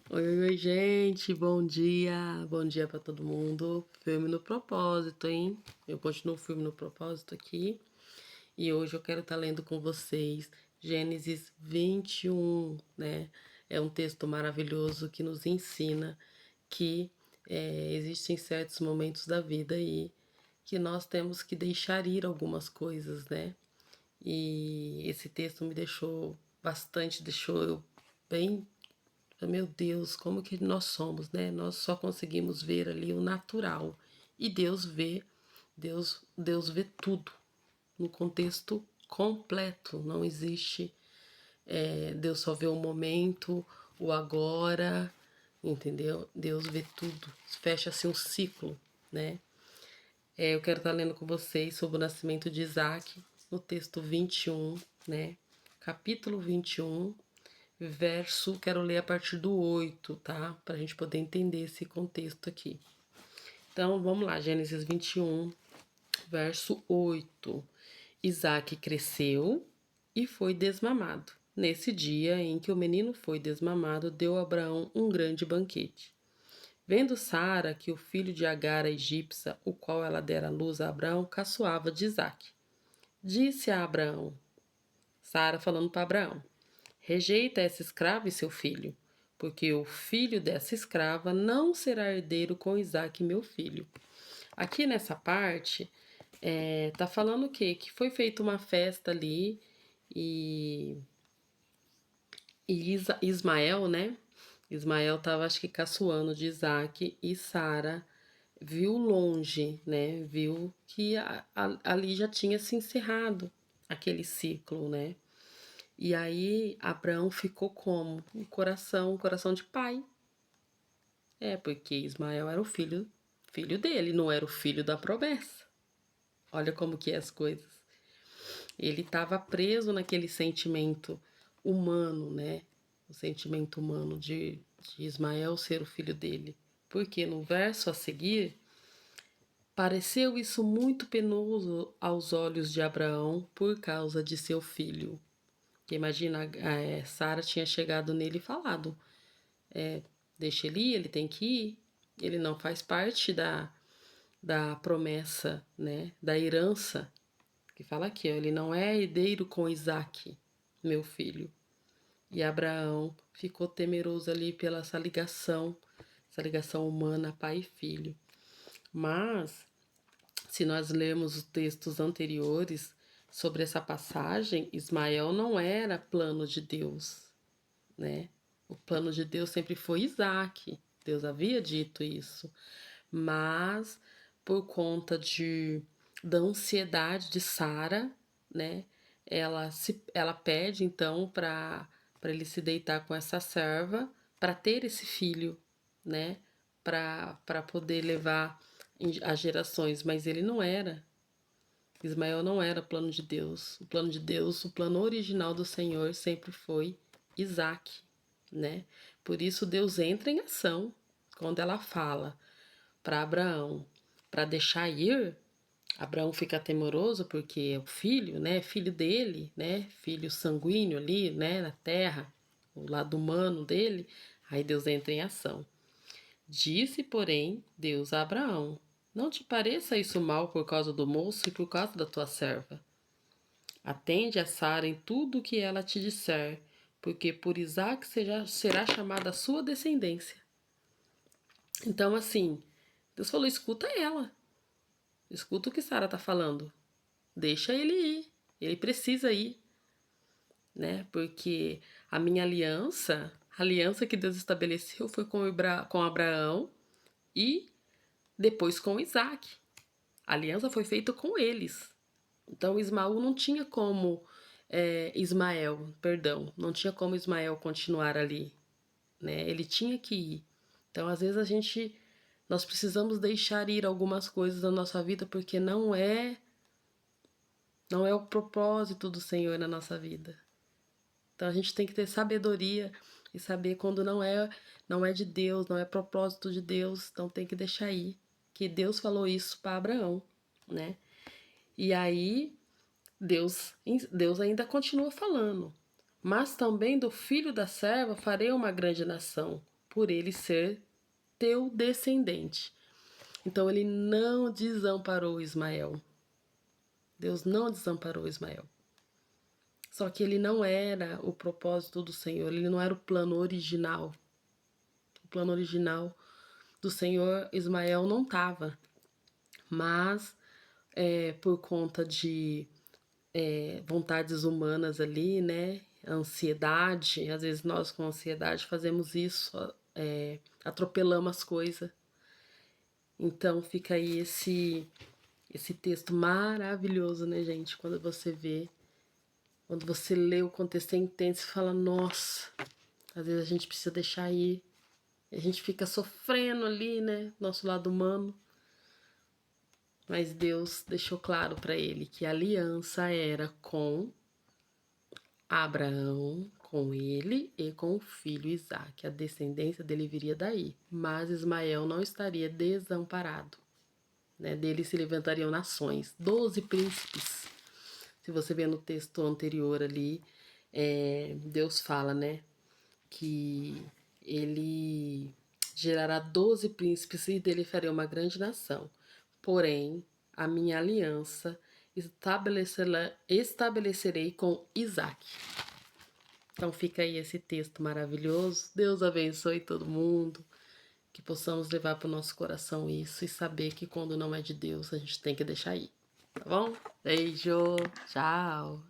Oi, gente, bom dia pra todo mundo. Firme no propósito, hein? Eu continuo firme no propósito aqui e hoje eu quero estar lendo com vocês Gênesis 21, né? É um texto maravilhoso que nos ensina que existem certos momentos da vida aí que nós temos que deixar ir algumas coisas, né? E esse texto me deixou eu bem. Meu Deus, como que nós somos, né? Nós só conseguimos ver ali o natural. E Deus vê tudo no contexto completo. Não existe, Deus só vê o momento, o agora, entendeu? Deus vê tudo. Fecha-se um ciclo, né? Eu quero estar lendo com vocês sobre o nascimento de Isaac, no texto 21, né? Capítulo 21, quero ler a partir do 8, tá? Para a gente poder entender esse contexto aqui. Então, vamos lá, Gênesis 21, verso 8. Isaac cresceu e foi desmamado. Nesse dia em que o menino foi desmamado, deu a Abraão um grande banquete. Vendo Sara que o filho de Agar, a egípcia, o qual ela dera à luz a Abraão, caçoava de Isaac. Disse a Abraão, Sara falando para Abraão, rejeita essa escrava e seu filho, porque o filho dessa escrava não será herdeiro com Isaque, meu filho. Aqui nessa parte, tá falando o quê? Que foi feita uma festa ali e, Ismael, né? Ismael estava, acho que, caçoando de Isaac e Sara viu longe, né? Viu que ali já tinha se encerrado aquele ciclo, né? E aí Abraão ficou como? Um coração de pai. Porque Ismael era filho dele, não era o filho da promessa. Olha como que é as coisas. Ele estava preso naquele sentimento humano, né? O sentimento humano de Ismael ser o filho dele. Porque no verso a seguir, pareceu isso muito penoso aos olhos de Abraão por causa de seu filho. Porque imagina, Sara tinha chegado nele e falado: deixa ele ir, ele tem que ir, ele não faz parte da promessa, né, da herança, que fala aqui, ó, ele não é herdeiro com Isaque, meu filho. E Abraão ficou temeroso ali pela essa ligação humana, pai e filho. Mas, se nós lermos os textos anteriores sobre essa passagem, Ismael não era plano de Deus, né? O plano de Deus sempre foi Isaac. Deus havia dito isso. Mas por conta da ansiedade de Sara, né? Ela pede então para ele se deitar com essa serva para ter esse filho, né? Para poder levar as gerações, mas ele não era. Ismael não era plano de Deus. O plano de Deus, o plano original do Senhor sempre foi Isaac, né? Por isso Deus entra em ação quando ela fala para Abraão para deixar ir. Abraão fica temoroso porque é o filho, né? Filho dele, né? Filho sanguíneo ali, né? Na terra, o lado humano dele. Aí Deus entra em ação. Disse, porém, Deus a Abraão: não te pareça isso mal por causa do moço e por causa da tua serva. Atende a Sara em tudo o que ela te disser, porque por Isaque será chamada a sua descendência. Então, assim, Deus falou: escuta ela. Escuta o que Sara está falando. Deixa ele ir. Ele precisa ir, né? Porque a aliança que Deus estabeleceu foi com Abraão e depois com Isaac. A aliança foi feita com eles. Então Ismael não tinha como não tinha como Ismael continuar ali, né? Ele tinha que ir. Então às vezes nós precisamos deixar ir algumas coisas da nossa vida porque não é o propósito do Senhor na nossa vida. Então a gente tem que ter sabedoria e saber quando não é de Deus, não é propósito de Deus, então tem que deixar ir. Que Deus falou isso para Abraão, né? E aí Deus ainda continua falando. Mas também do filho da serva farei uma grande nação. por ele ser teu descendente. Então ele não desamparou Ismael. Deus não desamparou Ismael. Só que ele não era o propósito do Senhor, ele não era o plano original. O plano original do Senhor, Ismael não estava. Mas, por conta de vontades humanas ali, né? Ansiedade, às vezes nós com ansiedade fazemos isso, atropelamos as coisas. Então fica aí esse texto maravilhoso, né, gente? Quando você vê, quando você lê o contexto e entende, você fala, nossa, às vezes a gente precisa deixar ir. A gente fica sofrendo ali, né? Nosso lado humano. Mas Deus deixou claro para ele que a aliança era com Abraão, com ele e com o filho Isaque. A descendência dele viria daí. Mas Ismael não estaria desamparado. Né? Dele se levantariam nações, 12 príncipes. Se você vê no texto anterior ali, Deus fala, né, que ele gerará 12 príncipes e dele farei uma grande nação. Porém, a minha aliança estabelecerei com Isaque. Então fica aí esse texto maravilhoso. Deus abençoe todo mundo. Que possamos levar para o nosso coração isso e saber que quando não é de Deus, a gente tem que deixar ir. Tá bom? Beijo, tchau.